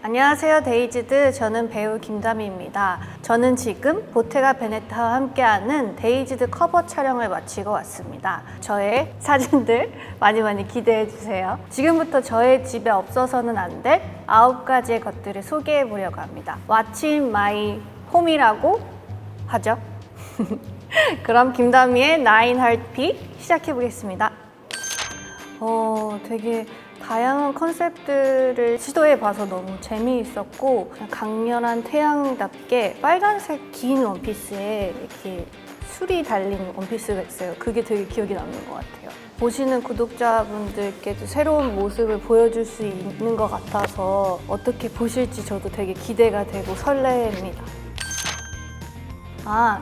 안녕하세요 데이지드, 저는 배우 김다미입니다. 저는 지금 보테가 베네타와 함께하는 데이지드 커버 촬영을 마치고 왔습니다. 저의 사진들 많이 기대해주세요. 지금부터 저의 집에 없어서는 안 될 9가지의 것들을 소개해보려고 합니다. What's in my home이라고 하죠. 그럼 김다미의 9 Heartbeat 시작해보겠습니다. 되게 다양한 컨셉들을 시도해봐서 너무 재미있었고, 그냥 강렬한 태양답게 빨간색 긴 원피스에 이렇게 술이 달린 원피스가 있어요. 그게 되게 기억이 남는 것 같아요. 보시는 구독자분들께도 새로운 모습을 보여줄 수 있는 것 같아서 어떻게 보실지 저도 되게 기대가 되고 설레입니다.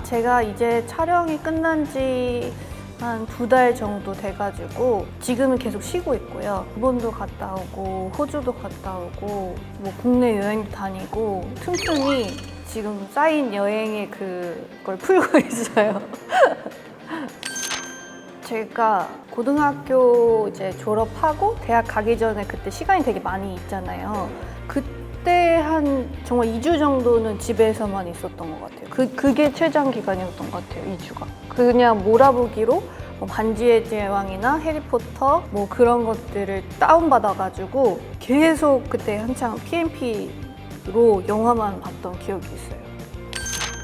제가 이제 촬영이 끝난 지 한 2달 정도 돼가지고 지금은 계속 쉬고 있고요. 일본도 갔다 오고 호주도 갔다 오고 뭐 국내 여행도 다니고 틈틈이 지금 쌓인 여행의 그걸 풀고 있어요. 제가 고등학교 이제 졸업하고 대학 가기 전에 그때 시간이 되게 많이 있잖아요. 그때 한 정말 2주 정도는 집에서만 있었던 것 같아요. 그게 최장 기간이었던 것 같아요, 2주가. 그냥 몰아보기로 뭐 반지의 제왕이나 해리포터 뭐 그런 것들을 다운받아가지고 계속 그때 한창 PMP로 영화만 봤던 기억이 있어요.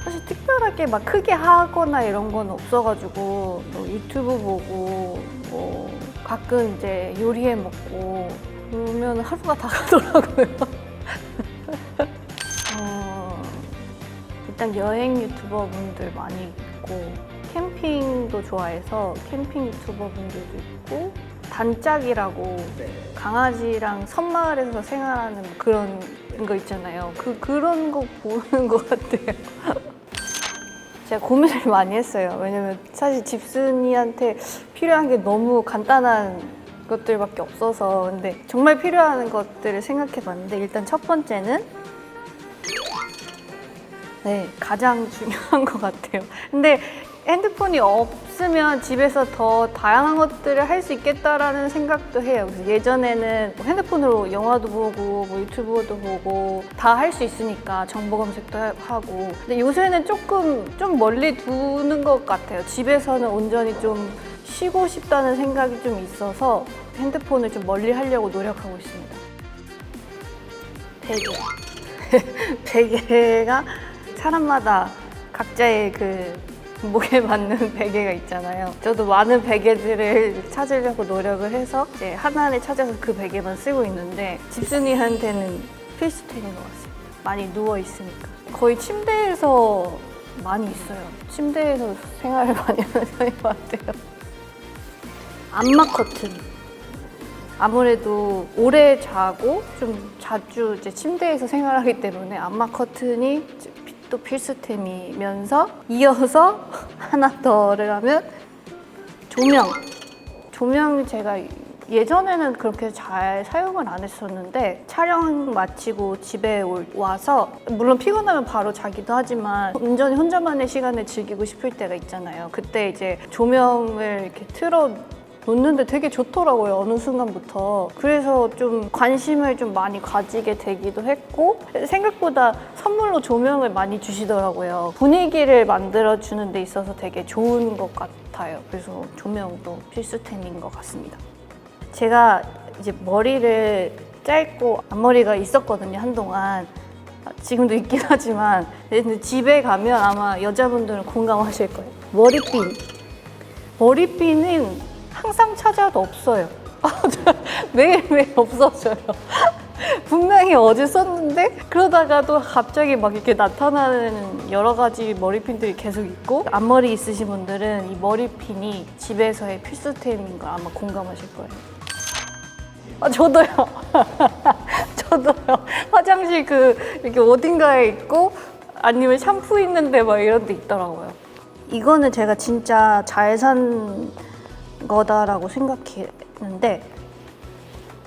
사실 특별하게 막 크게 하거나 이런 건 없어가지고 뭐 유튜브 보고 뭐 가끔 이제 요리해 먹고 그러면 하루가 다 가더라고요. 일단 여행 유튜버 분들 많이 있고 캠핑도 좋아해서 캠핑 유튜버 분들도 있고 단짝이라고 강아지랑 섬마을에서 생활하는 그런 거 있잖아요. 그런 거 보는 것 같아요. 제가 고민을 많이 했어요. 왜냐면 사실 집순이한테 필요한 게 너무 간단한 것들밖에 없어서. 근데 정말 필요한 것들을 생각해 봤는데 일단 첫 번째는 가장 중요한 것 같아요. 근데 핸드폰이 없으면 집에서 더 다양한 것들을 할 수 있겠다라는 생각도 해요. 그래서 예전에는 핸드폰으로 영화도 보고 뭐 유튜브도 보고 다 할 수 있으니까 정보 검색도 하고. 근데 요새는 좀 멀리 두는 것 같아요. 집에서는 온전히 좀 쉬고 싶다는 생각이 좀 있어서 핸드폰을 좀 멀리 하려고 노력하고 있습니다. 베개가 사람마다 각자의 그 목에 맞는 베개가 있잖아요. 저도 많은 베개들을 찾으려고 노력을 해서 이제 하나를 찾아서 그 베개만 쓰고 있는데 집순이한테는 필수템인 것 같습니다. 많이 누워 있으니까. 거의 침대에서 많이 있어요. 침대에서 생활을 많이 하는 편인 것 같아요. 암막 커튼. 아무래도 오래 자고 좀 자주 이제 침대에서 생활하기 때문에 암막 커튼이 또 필수템이면서 이어서 하나 더를 하면 조명 제가 예전에는 그렇게 잘 사용을 안 했었는데 촬영 마치고 집에 와서 물론 피곤하면 바로 자기도 하지만 온전히 혼자만의 시간을 즐기고 싶을 때가 있잖아요. 그때 이제 조명을 이렇게 틀어 놓는데 되게 좋더라고요, 어느 순간부터. 그래서 좀 관심을 좀 많이 가지게 되기도 했고 생각보다 선물로 조명을 많이 주시더라고요. 분위기를 만들어주는 데 있어서 되게 좋은 것 같아요. 그래서 조명도 필수템인 것 같습니다. 제가 이제 머리를 짧고 앞머리가 있었거든요, 한동안. 지금도 있긴 하지만 근데 집에 가면 아마 여자분들은 공감하실 거예요. 머리핀은 항상 찾아도 없어요. 매일매일 없어져요. 분명히 어제 썼는데 그러다가도 갑자기 막 이렇게 나타나는 여러 가지 머리핀들이 계속 있고, 앞머리 있으신 분들은 이 머리핀이 집에서의 필수템인 걸 아마 공감하실 거예요. 저도요. 저도요. 화장실 이렇게 어딘가에 있고 아니면 샴푸 있는데 막 이런 데 있더라고요. 이거는 제가 진짜 잘 산 거다라고 생각했는데,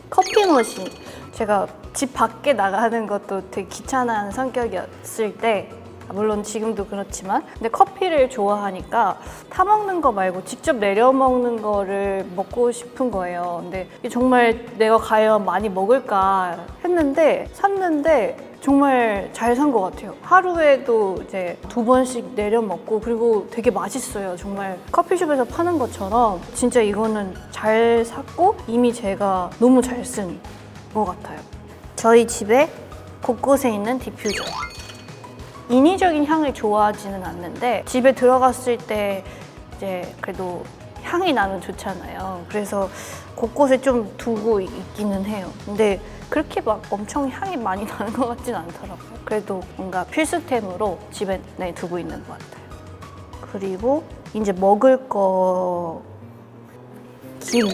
커피 머신. 제가 집 밖에 나가는 것도 되게 귀찮아하는 성격이었을 때 물론 지금도 그렇지만. 근데 커피를 좋아하니까 타 먹는 거 말고 직접 내려 먹는 거를 먹고 싶은 거예요. 근데 이게 정말 내가 과연 많이 먹을까 했는데 샀는데 정말 잘 산 것 같아요. 하루에도 이제 2번씩 내려 먹고, 그리고 되게 맛있어요. 정말 커피숍에서 파는 것처럼 진짜 이거는 잘 샀고 이미 제가 너무 잘 쓴 것 같아요. 저희 집에 곳곳에 있는 디퓨저. 인위적인 향을 좋아하지는 않는데 집에 들어갔을 때 이제 그래도 향이 나면 좋잖아요. 그래서 곳곳에 좀 두고 있기는 해요. 근데 그렇게 막 엄청 향이 많이 나는 것 같진 않더라고요. 그래도 뭔가 필수템으로 집에 두고 있는 것 같아요. 그리고 이제 먹을 거 김.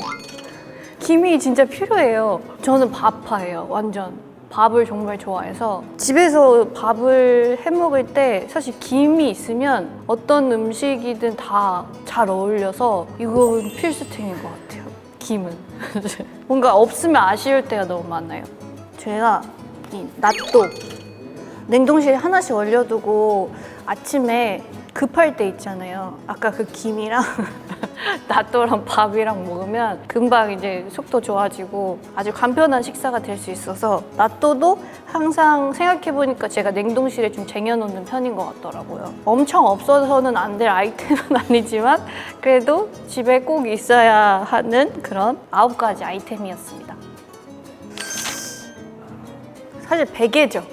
김이 진짜 필요해요. 저는 밥파예요. 완전. 밥을 정말 좋아해서 집에서 밥을 해 먹을 때 사실 김이 있으면 어떤 음식이든 다 잘 어울려서 이건 필수템인 것 같아요. 김은. 뭔가 없으면 아쉬울 때가 너무 많아요. 제가 이 낫또 냉동실에 하나씩 얼려두고 아침에 급할 때 있잖아요. 아까 그 김이랑 낫또랑 밥이랑 먹으면 금방 이제 속도 좋아지고 아주 간편한 식사가 될 수 있어서 낫또도 항상 생각해보니까 제가 냉동실에 좀 쟁여놓는 편인 것 같더라고요. 엄청 없어서는 안 될 아이템은 아니지만 그래도 집에 꼭 있어야 하는 그런 9가지 아이템이었습니다. 사실 베개죠.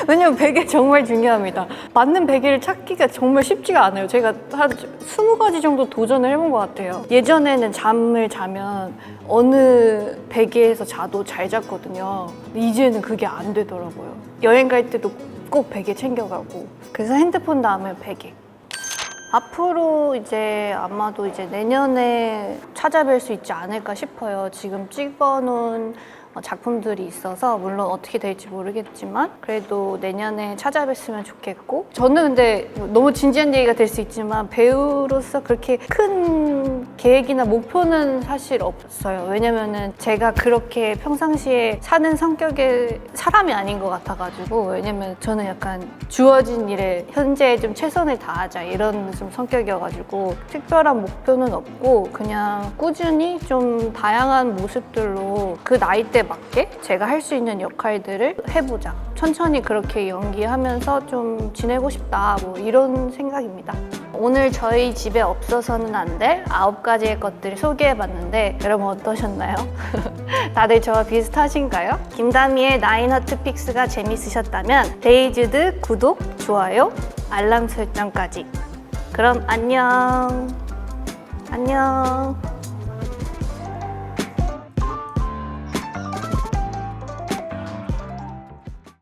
왜냐면 베개 정말 중요합니다. 맞는 베개를 찾기가 정말 쉽지가 않아요. 제가 한 20가지 정도 도전을 해본 것 같아요. 예전에는 잠을 자면 어느 베개에서 자도 잘 잤거든요. 이제는 그게 안 되더라고요. 여행 갈 때도 꼭 베개 챙겨가고. 그래서 핸드폰 다음에 베개. 앞으로 이제 아마도 이제 내년에 찾아뵐 수 있지 않을까 싶어요. 지금 찍어놓은 작품들이 있어서 물론 어떻게 될지 모르겠지만 그래도 내년에 찾아뵀으면 좋겠고, 저는 근데 너무 진지한 얘기가 될 수 있지만 배우로서 그렇게 큰 계획이나 목표는 사실 없어요. 왜냐면은 제가 그렇게 평상시에 사는 성격의 사람이 아닌 것 같아가지고, 왜냐면 저는 약간 주어진 일에 현재 좀 최선을 다하자 이런 좀 성격이어가지고 특별한 목표는 없고 그냥 꾸준히 좀 다양한 모습들로 그 나이대 맞게 제가 할 수 있는 역할들을 해보자. 천천히 그렇게 연기하면서 좀 지내고 싶다. 뭐 이런 생각입니다. 오늘 저희 집에 없어서는 안 될 9가지의 것들을 소개해봤는데 여러분 어떠셨나요? 다들 저와 비슷하신가요? 김다미의 나인하트픽스가 재밌으셨다면 데이즈드 구독, 좋아요, 알람 설정까지. 그럼 안녕. 안녕.